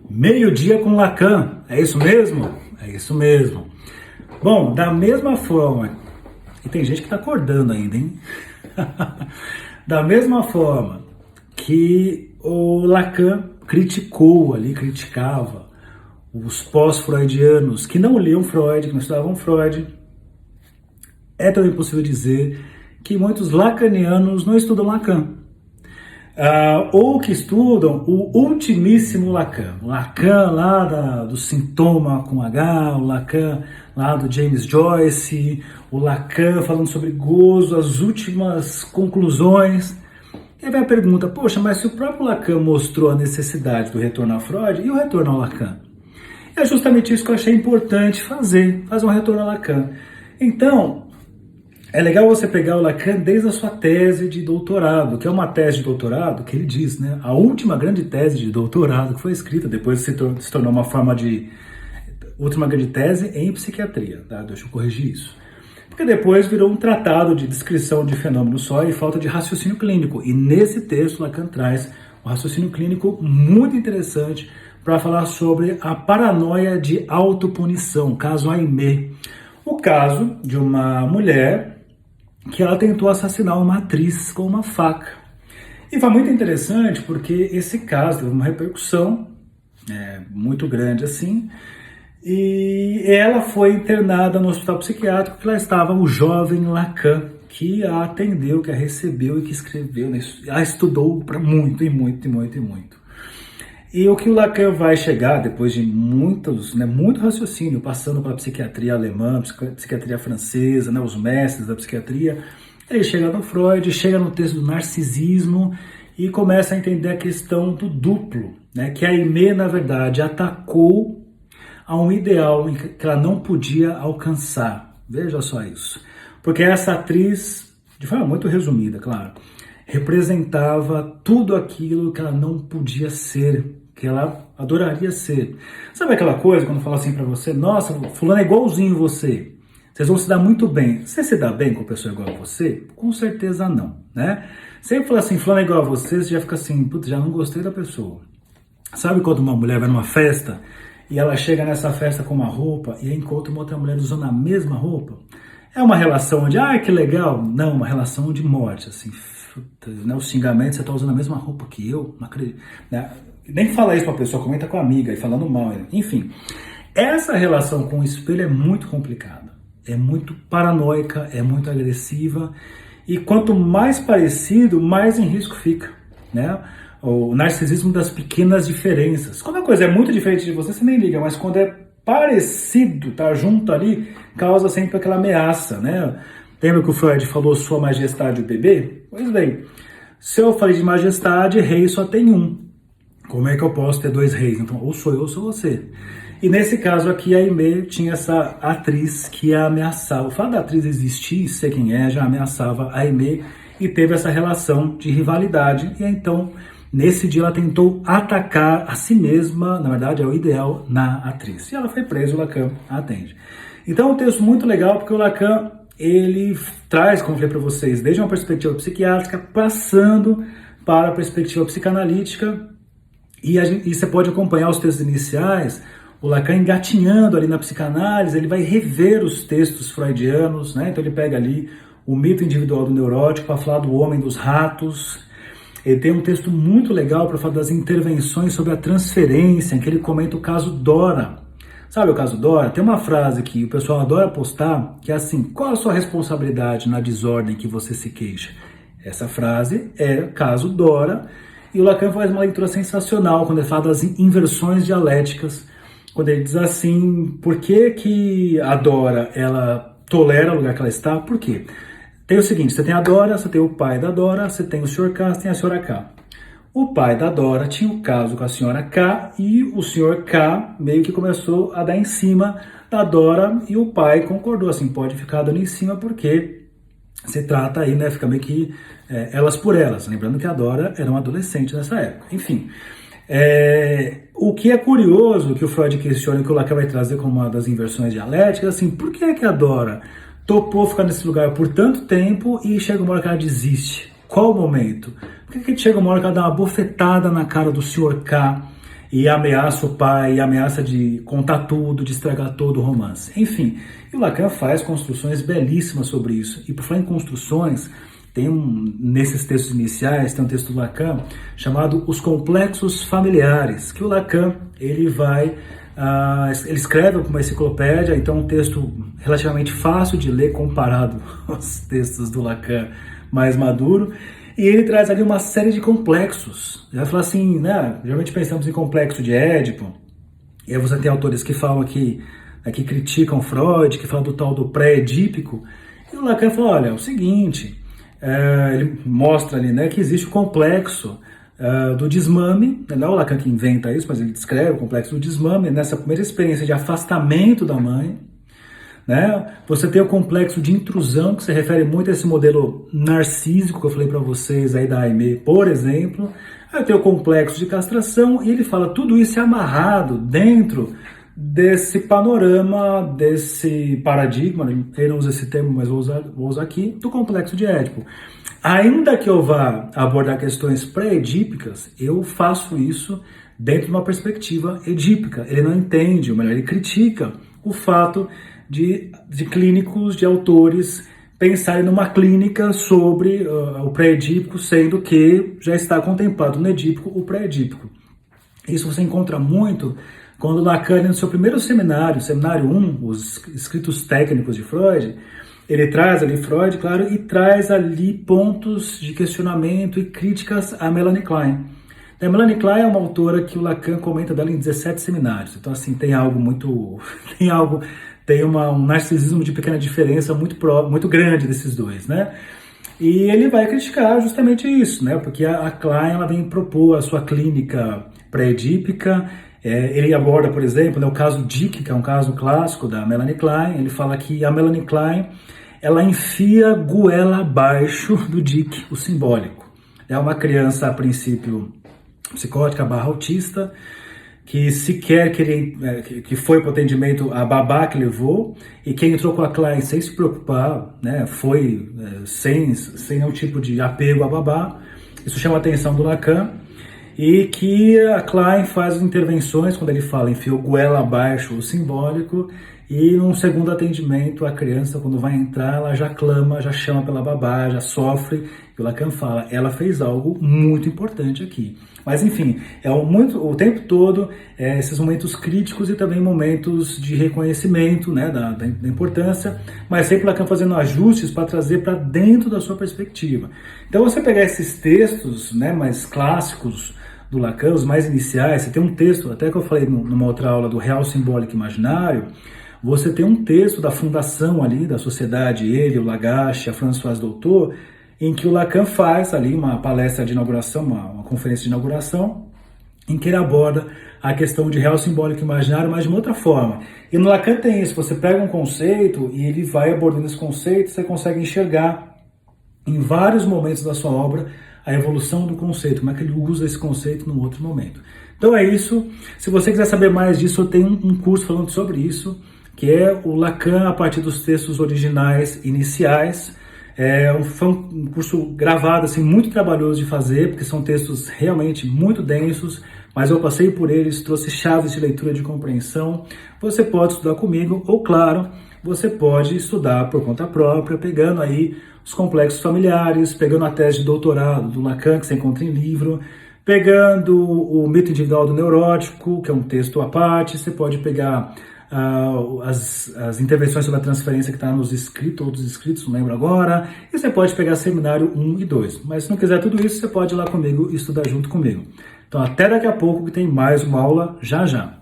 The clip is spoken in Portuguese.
Meio-dia com Lacan, é isso mesmo? É isso mesmo. Bom, da mesma forma, e tem gente que está acordando ainda, hein? Da mesma forma que o Lacan criticava os pós-freudianos que não liam Freud, que não estudavam Freud, é também possível dizer que muitos lacanianos não estudam Lacan. Ou que estudam o ultimíssimo Lacan. O Lacan lá do Sintoma com H, o Lacan lá do James Joyce, o Lacan falando sobre gozo, as últimas conclusões. E aí vem a pergunta, poxa, mas se o próprio Lacan mostrou a necessidade do retorno a Freud, e o retorno ao Lacan? É justamente isso que eu achei importante fazer um retorno ao Lacan. Então, é legal você pegar o Lacan desde a sua tese de doutorado, que é uma tese de doutorado que ele diz, né? A última grande tese de doutorado que foi escrita, depois se tornou uma forma de última grande tese em psiquiatria, tá? Deixa eu corrigir isso. Porque depois virou um tratado de descrição de fenômenos só e falta de raciocínio clínico. E nesse texto Lacan traz um raciocínio clínico muito interessante para falar sobre a paranoia de autopunição, caso Aimee. O caso de uma mulher que ela tentou assassinar uma atriz com uma faca. E foi muito interessante porque esse caso teve uma repercussão muito grande assim, e ela foi internada no hospital psiquiátrico, que lá estava o jovem Lacan, que a atendeu, que a recebeu e que escreveu, né? A estudou para muito. E o que o Lacan vai chegar, depois de muito raciocínio, passando pela psiquiatria alemã, psiquiatria francesa, né, os mestres da psiquiatria, ele chega no Freud, chega no texto do narcisismo e começa a entender a questão do duplo, né, que a Aimee, na verdade, atacou a um ideal que ela não podia alcançar. Veja só isso. Porque essa atriz, de forma muito resumida, claro, representava tudo aquilo que ela não podia ser, que ela adoraria ser. Sabe aquela coisa quando fala assim pra você, nossa, fulano é igualzinho você, vocês vão se dar muito bem. Você se dá bem com a pessoa igual a você? Com certeza não, né? Sempre fala assim, fulano é igual a você, você já fica assim, putz, já não gostei da pessoa. Sabe quando uma mulher vai numa festa e ela chega nessa festa com uma roupa e encontra uma outra mulher usando a mesma roupa? É uma relação de, que legal. Não, uma relação de morte, assim, né, os xingamentos, você tá usando a mesma roupa que eu, não acredito, né? Nem fala isso pra pessoa, comenta com a amiga e falando mal, enfim. Essa relação com o espelho é muito complicada, é muito paranoica, é muito agressiva, e quanto mais parecido, mais em risco fica, né? O narcisismo das pequenas diferenças. Quando a coisa é muito diferente de você, você nem liga, mas quando é parecido, tá junto ali, causa sempre aquela ameaça, né? Lembra que o Freud falou sua majestade o bebê? Pois bem, se eu falei de majestade, rei só tem um. Como é que eu posso ter dois reis? Então, ou sou eu ou sou você. E nesse caso aqui, a Aimee tinha essa atriz que a ameaçava. O fato da atriz existir e ser quem é, já ameaçava a Aimee e teve essa relação de rivalidade. E então, nesse dia, ela tentou atacar a si mesma, na verdade, é o ideal, na atriz. E ela foi presa, o Lacan a atende. Então, é um texto muito legal, porque o Lacan, ele traz, como eu falei para vocês, desde uma perspectiva psiquiátrica, passando para a perspectiva psicanalítica, e você pode acompanhar os textos iniciais, o Lacan engatinhando ali na psicanálise, ele vai rever os textos freudianos, né? Então ele pega ali o mito individual do neurótico para falar do homem dos ratos. Ele tem um texto muito legal para falar das intervenções sobre a transferência, em que ele comenta o caso Dora. Sabe o caso Dora? Tem uma frase que o pessoal adora postar, que é assim, qual a sua responsabilidade na desordem que você se queixa? Essa frase é caso Dora, e o Lacan faz uma leitura sensacional quando ele fala das inversões dialéticas, quando ele diz assim, por que a Dora, ela tolera o lugar que ela está? Por quê? Tem o seguinte, você tem a Dora, você tem o pai da Dora, você tem o Sr. K, você tem a Sra. K. O pai da Dora tinha um caso com a Sra. K e o Sr. K meio que começou a dar em cima da Dora e o pai concordou, assim, pode ficar dando em cima porque se trata aí, né, fica meio que elas por elas. Lembrando que a Dora era uma adolescente nessa época. Enfim, o que é curioso, que o Freud questiona, que o Lacan vai trazer como uma das inversões dialéticas, assim, por que a Dora topou ficar nesse lugar por tanto tempo e chega uma hora que ela desiste? Qual o momento? Por que chega uma hora que ela dá uma bofetada na cara do Sr. K e ameaça o pai, e ameaça de contar tudo, de estragar todo o romance. Enfim, e o Lacan faz construções belíssimas sobre isso. E por falar em construções, nesses textos iniciais, tem um texto do Lacan chamado Os Complexos Familiares, que o Lacan, ele escreve com uma enciclopédia, então é um texto relativamente fácil de ler comparado aos textos do Lacan mais maduro, e ele traz ali uma série de complexos. Ele vai falar assim, né, geralmente pensamos em complexo de Édipo, e aí você tem autores que falam que criticam Freud, que falam do tal do pré-edípico, e o Lacan fala, olha, é o seguinte, ele mostra ali, né, que existe o complexo do desmame, não é o Lacan que inventa isso, mas ele descreve o complexo do desmame, nessa primeira experiência de afastamento da mãe, né? Você tem o complexo de intrusão, que se refere muito a esse modelo narcísico que eu falei para vocês aí da Aimee, por exemplo. Aí tem o complexo de castração, e ele fala tudo isso é amarrado dentro desse panorama, desse paradigma, ele não usa esse termo, mas vou usar aqui, do complexo de Édipo. Ainda que eu vá abordar questões pré-edípicas, eu faço isso dentro de uma perspectiva edípica. Ele não entende, ou melhor, ele critica o fato de clínicos, de autores, pensarem numa clínica sobre o pré-edípico, sendo que já está contemplado no edípico o pré-edípico. Isso você encontra muito quando Lacan, no seu primeiro seminário, seminário 1, os escritos técnicos de Freud, ele traz ali Freud, claro, e traz ali pontos de questionamento e críticas a Melanie Klein. A Melanie Klein é uma autora que o Lacan comenta dela em 17 seminários. Então, assim, tem um narcisismo de pequena diferença muito grande desses dois, né? E ele vai criticar justamente isso, né? Porque a Klein, ela vem propor a sua clínica pré-edípica. Ele aborda, por exemplo, né, o caso Dick, que é um caso clássico da Melanie Klein. Ele fala que a Melanie Klein, ela enfia goela abaixo do Dick, o simbólico. É uma criança, a princípio, psicótica / autista, que sequer que foi para o atendimento a babá que levou, e quem entrou com a Klein sem se preocupar, né, foi sem nenhum tipo de apego a babá. Isso chama a atenção do Lacan, e que a Klein faz intervenções, quando ele fala, enfiou goela abaixo o simbólico, e num segundo atendimento a criança, quando vai entrar, ela já clama, já chama pela babá, já sofre, e o Lacan fala, ela fez algo muito importante aqui. Mas enfim, o tempo todo esses momentos críticos e também momentos de reconhecimento, né, da importância, mas sempre Lacan fazendo ajustes para trazer para dentro da sua perspectiva. Então você pegar esses textos, né, mais clássicos do Lacan, os mais iniciais, você tem um texto, até que eu falei numa outra aula do Real Simbólico Imaginário, você tem um texto da fundação ali, da sociedade, ele, o Lagache, a Françoise Doutor, em que o Lacan faz ali uma palestra de inauguração, uma conferência de inauguração, em que ele aborda a questão de real simbólico imaginário, mas de uma outra forma. E no Lacan tem isso, você pega um conceito e ele vai abordando esse conceito, você consegue enxergar em vários momentos da sua obra a evolução do conceito, como é que ele usa esse conceito num outro momento. Então é isso. Se você quiser saber mais disso, eu tenho um curso falando sobre isso, que é o Lacan a partir dos textos originais iniciais. Foi um curso gravado, assim, muito trabalhoso de fazer, porque são textos realmente muito densos, mas eu passei por eles, trouxe chaves de leitura e de compreensão. Você pode estudar comigo, ou claro, você pode estudar por conta própria, pegando aí os complexos familiares, pegando a tese de doutorado do Lacan, que você encontra em livro, pegando o mito individual do neurótico, que é um texto à parte. Você pode pegar as intervenções sobre a transferência que está nos escritos, ou dos escritos, não lembro agora, e você pode pegar seminário 1 e 2. Mas se não quiser tudo isso, você pode ir lá comigo e estudar junto comigo. Então até daqui a pouco, que tem mais uma aula já já.